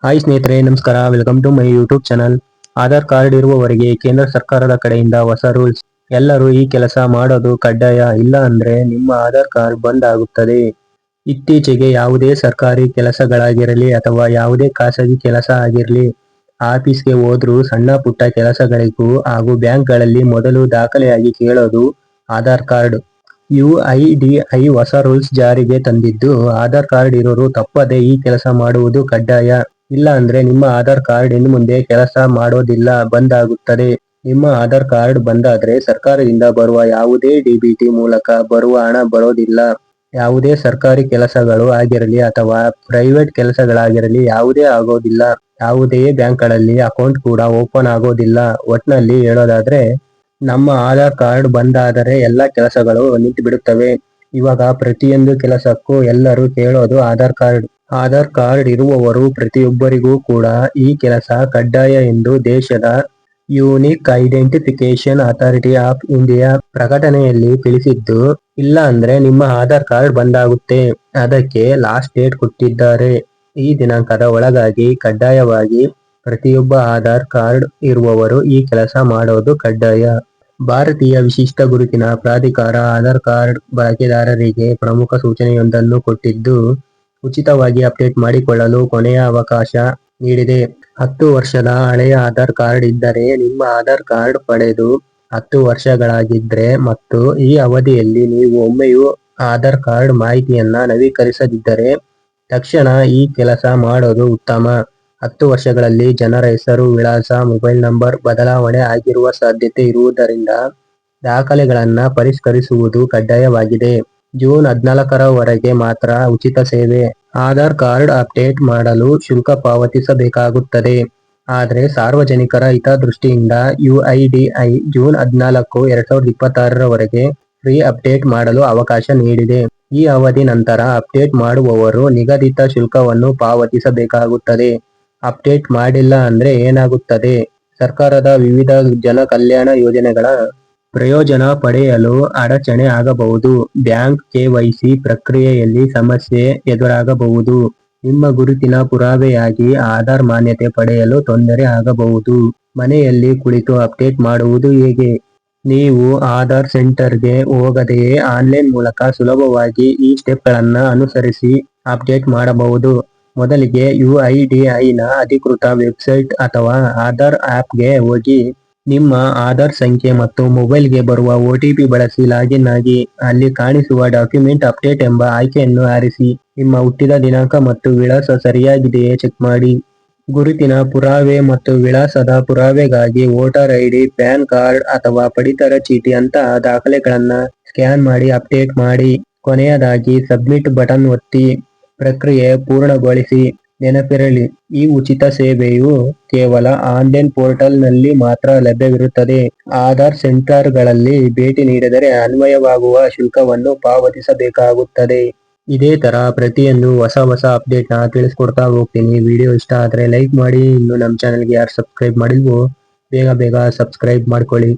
Hi ಸ್ನೇಹಿತರೆ, ನಮಸ್ಕಾರ. Welcome to my YouTube channel. Aadhaar card ಇರುವವರಿಗೆ ಕೇಂದ್ರ ಸರ್ಕಾರದ ಕಡೆಯಿಂದ ಹೊಸ ರೂಲ್ಸ್. ಎಲ್ಲರೂ ಈ ಕೆಲಸ ಮಾಡೋದು ಕಡ್ಡಾಯ, ಇಲ್ಲ ಅಂದ್ರೆ ನಿಮ್ಮ ಆಧಾರ್ ಕಾರ್ಡ್ ಬಂದ್ ಆಗುತ್ತದೆ. ಇತ್ತೀಚೆಗೆ ಯಾವುದೇ ಸರ್ಕಾರಿ ಕೆಲಸಗಳಾಗಿರಲಿ ಅಥವಾ ಯಾವುದೇ ಖಾಸಗಿ ಕೆಲಸ ಆಗಿರಲಿ, ಆಫೀಸ್ಗೆ ಹೋದ್ರೂ ಸಣ್ಣ ಪುಟ್ಟ ಕೆಲಸಗಳಿಗೂ ಹಾಗೂ ಬ್ಯಾಂಕ್ಗಳಲ್ಲಿ ಮೊದಲು ದಾಖಲೆಯಾಗಿ ಕೇಳೋದು ಆಧಾರ್ ಕಾರ್ಡ್. UIDAI ಹೊಸ ರೂಲ್ಸ್ ಜಾರಿಗೆ ತಂದಿದ್ದು, ಆಧಾರ್ ಕಾರ್ಡ್ ಇರೋರು ತಪ್ಪದೆ ಈ ಕೆಲಸ ಮಾಡುವುದು ಕಡ್ಡಾಯ. ಇಲ್ಲ ಅಂದ್ರೆ ನಿಮ್ಮ ಆಧಾರ್ ಕಾರ್ಡ್ ಇನ್ನು ಮುಂದೆ ಕೆಲಸ ಮಾಡೋದಿಲ್ಲ, ಬಂದ್ ಆಗುತ್ತದೆ. ನಿಮ್ಮ ಆಧಾರ್ ಕಾರ್ಡ್ ಬಂದಾದ್ರೆ ಸರ್ಕಾರದಿಂದ ಬರುವ ಯಾವುದೇ DBT ಮೂಲಕ ಬರುವ ಹಣ ಬರೋದಿಲ್ಲ. ಯಾವುದೇ ಸರ್ಕಾರಿ ಕೆಲಸಗಳು ಆಗಿರಲಿ ಅಥವಾ ಪ್ರೈವೇಟ್ ಕೆಲಸಗಳಾಗಿರಲಿ ಯಾವುದೇ ಆಗೋದಿಲ್ಲ. ಯಾವುದೇ ಬ್ಯಾಂಕ್ಗಳಲ್ಲಿ ಅಕೌಂಟ್ ಕೂಡ ಓಪನ್ ಆಗೋದಿಲ್ಲ. ಒಟ್ನಲ್ಲಿ ಹೇಳೋದಾದ್ರೆ, ನಮ್ಮ ಆಧಾರ್ ಕಾರ್ಡ್ ಬಂದಾದರೆ ಎಲ್ಲ ಕೆಲಸಗಳು ನಿಂತು ಬಿಡುತ್ತವೆ. ಇವಾಗ ಪ್ರತಿಯೊಂದು ಕೆಲಸಕ್ಕೂ ಎಲ್ಲರೂ ಕೇಳೋದು ಆಧಾರ್ ಕಾರ್ಡ್. ಆಧಾರ್ ಕಾರ್ಡ್ ಇರುವವರು ಪ್ರತಿಯೊಬ್ಬರಿಗೂ ಕೂಡ ಈ ಕೆಲಸ ಕಡ್ಡಾಯ ಎಂದು ದೇಶದ unique identification authority of India ಪ್ರಕಟಣೆಯಲ್ಲಿ ತಿಳಿಸಿದ್ದು, ಇಲ್ಲ ಅಂದ್ರೆ ನಿಮ್ಮ ಆಧಾರ್ ಕಾರ್ಡ್ ಬಂದಾಗುತ್ತೆ. ಅದಕ್ಕೆ ಲಾಸ್ಟ್ ಡೇಟ್ ಕೊಟ್ಟಿದ್ದಾರೆ. ಈ ದಿನಾಂಕದ ಒಳಗಾಗಿ ಕಡ್ಡಾಯವಾಗಿ ಪ್ರತಿಯೊಬ್ಬ ಆಧಾರ್ ಕಾರ್ಡ್ ಇರುವವರು ಈ ಕೆಲಸ ಮಾಡೋದು ಕಡ್ಡಾಯ. ಭಾರತೀಯ ವಿಶಿಷ್ಟ ಗುರುತಿನ ಪ್ರಾಧಿಕಾರ ಆಧಾರ್ ಕಾರ್ಡ್ ಬಳಕೆದಾರರಿಗೆ ಪ್ರಮುಖ ಸೂಚನೆಯೊಂದನ್ನು ಕೊಟ್ಟಿದ್ದು, ಉಚಿತವಾಗಿ ಅಪ್ಡೇಟ್ ಮಾಡಿಕೊಳ್ಳಲು ಕೊನೆಯ ಅವಕಾಶ ನೀಡಿದೆ. 10 ವರ್ಷದ ಹಳೆಯ ಆಧಾರ್ ಕಾರ್ಡ್ ಇದ್ದರೆ ನಿಮ್ಮ ಆಧಾರ್ ಕಾರ್ಡ್ ಪಡೆದು 10 ವರ್ಷಗಳಾಗಿದ್ರೆ ಮತ್ತು ಈ ಅವಧಿಯಲ್ಲಿ ನೀವು ಒಮ್ಮೆಯೂ ಆಧಾರ್ ಕಾರ್ಡ್ ಮಾಹಿತಿಯನ್ನ ನವೀಕರಿಸದಿದ್ದರೆ ತಕ್ಷಣ ಈ ಕೆಲಸ ಮಾಡೋದು ಉತ್ತಮ. 10 ವರ್ಷಗಳಲ್ಲಿ ಜನರ ಹೆಸರು, ವಿಳಾಸ, ಮೊಬೈಲ್ ನಂಬರ್ ಬದಲಾವಣೆ ಆಗಿರುವ ಸಾಧ್ಯತೆ ಇರುವುದರಿಂದ ದಾಖಲೆಗಳನ್ನ ಪರಿಷ್ಕರಿಸುವುದು ಕಡ್ಡಾಯವಾಗಿದೆ. ಜೂನ್ 14ರವರೆಗೆ ಮಾತ್ರ ಉಚಿತ ಸೇವೆ. ಆಧಾರ್ ಕಾರ್ಡ್ ಅಪ್ಡೇಟ್ ಮಾಡಲು ಶುಲ್ಕ ಪಾವತಿಸಬೇಕಾಗುತ್ತದೆ. ಆದರೆ ಸಾರ್ವಜನಿಕರ ಹಿತದೃಷ್ಟಿಯಿಂದ UIDAI ಜೂನ್ 14, 2026ರವರೆಗೆ ಫ್ರೀ ಅಪ್ಡೇಟ್ ಮಾಡಲು ಅವಕಾಶ ನೀಡಿದೆ. ಈ ಅವಧಿ ನಂತರ ಅಪ್ಡೇಟ್ ಮಾಡುವವರು ನಿಗದಿತ ಶುಲ್ಕವನ್ನು ಪಾವತಿಸಬೇಕಾಗುತ್ತದೆ. ಅಪ್ಡೇಟ್ ಮಾಡಿಲ್ಲ ಅಂದ್ರೆ ಏನಾಗುತ್ತದೆ? ಸರ್ಕಾರದ ವಿವಿಧ ಜನಕಲ್ಯಾಣ ಯೋಜನೆಗಳ ಪ್ರಯೋಜನ ಪಡೆಯಲು ಅಡಚಣೆ ಆಗಬಹುದು. ಬ್ಯಾಂಕ್ KYC ಪ್ರಕ್ರಿಯೆಯಲ್ಲಿ ಸಮಸ್ಯೆ ಎದುರಾಗಬಹುದು. ನಿಮ್ಮ ಗುರುತಿನ ಪುರಾವೆಯಾಗಿ ಆಧಾರ್ ಮಾನ್ಯತೆ ಪಡೆಯಲು ತೊಂದರೆ ಆಗಬಹುದು. ಮನೆಯಲ್ಲಿ ಕುಳಿತು ಅಪ್ಡೇಟ್ ಮಾಡುವುದು ಹೇಗೆ? ನೀವು ಆಧಾರ್ ಸೆಂಟರ್ಗೆ ಹೋಗದೆಯೇ ಆನ್ಲೈನ್ ಮೂಲಕ ಸುಲಭವಾಗಿ ಈ ಸ್ಟೆಪ್ಗಳನ್ನ ಅನುಸರಿಸಿ ಅಪ್ಡೇಟ್ ಮಾಡಬಹುದು. ಮೊದಲಿಗೆ UIDAIನ ಅಧಿಕೃತ ವೆಬ್ಸೈಟ್ ಅಥವಾ ಆಧಾರ್ ಆಪ್ಗೆ ಹೋಗಿ ನಿಮ್ಮ ಆಧಾರ್ ಸಂಖ್ಯೆ ಮತ್ತು ಮೊಬೈಲ್ಗೆ ಬರುವ OTP ಬಳಸಿ ಲಾಗಿನ್ ಆಗಿ. ಅಲ್ಲಿ ಕಾಣಿಸುವ ಡಾಕ್ಯುಮೆಂಟ್ ಅಪ್ಡೇಟ್ ಎಂಬ ಆಯ್ಕೆಯನ್ನು ಆರಿಸಿ. ನಿಮ್ಮ ಹುಟ್ಟಿದ ದಿನಾಂಕ ಮತ್ತು ವಿಳಾಸ ಸರಿಯಾಗಿದೆಯೇ ಚೆಕ್ ಮಾಡಿ. ಗುರುತಿನ ಪುರಾವೆ ಮತ್ತು ವಿಳಾಸದ ಪುರಾವೆಗಾಗಿ ವೋಟರ್ ID, ಪ್ಯಾನ್ ಕಾರ್ಡ್ ಅಥವಾ ಪಡಿತರ ಚೀಟಿ ಅಂತಹ ದಾಖಲೆಗಳನ್ನ ಸ್ಕ್ಯಾನ್ ಮಾಡಿ ಅಪ್ಡೇಟ್ ಮಾಡಿ. ಕೊನೆಯದಾಗಿ ಸಬ್ಮಿಟ್ ಬಟನ್ ಒತ್ತಿ ಪ್ರಕ್ರಿಯೆ ಪೂರ್ಣಗೊಳಿಸಿ. ನೆನಪಿರಲಿ, ಈ ಉಚಿತ ಸೇವೆಯು ಕೇವಲ ಆನ್ಲೈನ್ ಪೋರ್ಟಲ್ ನಲ್ಲಿ ಮಾತ್ರ ಲಭ್ಯವಿರುತ್ತದೆ. ಆಧಾರ್ ಸೆಂಟರ್ಗಳಲ್ಲಿ ಭೇಟಿ ನೀಡಿದರೆ ಅನ್ವಯವಾಗುವ ಶುಲ್ಕವನ್ನು ಪಾವತಿಸಬೇಕಾಗುತ್ತದೆ. ಇದೇ ತರ ಪ್ರತಿಯೊಂದು ಹೊಸ ಅಪ್ಡೇಟ್ ನ ತಿಳಿಸ್ಕೊಡ್ತಾ ಹೋಗ್ತೀನಿ. ವಿಡಿಯೋ ಇಷ್ಟ ಆದ್ರೆ ಲೈಕ್ ಮಾಡಿ. ಇನ್ನು ನಮ್ಮ ಚಾನಲ್ಗೆ ಯಾರು ಸಬ್ಸ್ಕ್ರೈಬ್ ಮಾಡಿಲ್ವೋ ಬೇಗ ಸಬ್ಸ್ಕ್ರೈಬ್ ಮಾಡ್ಕೊಳ್ಳಿ.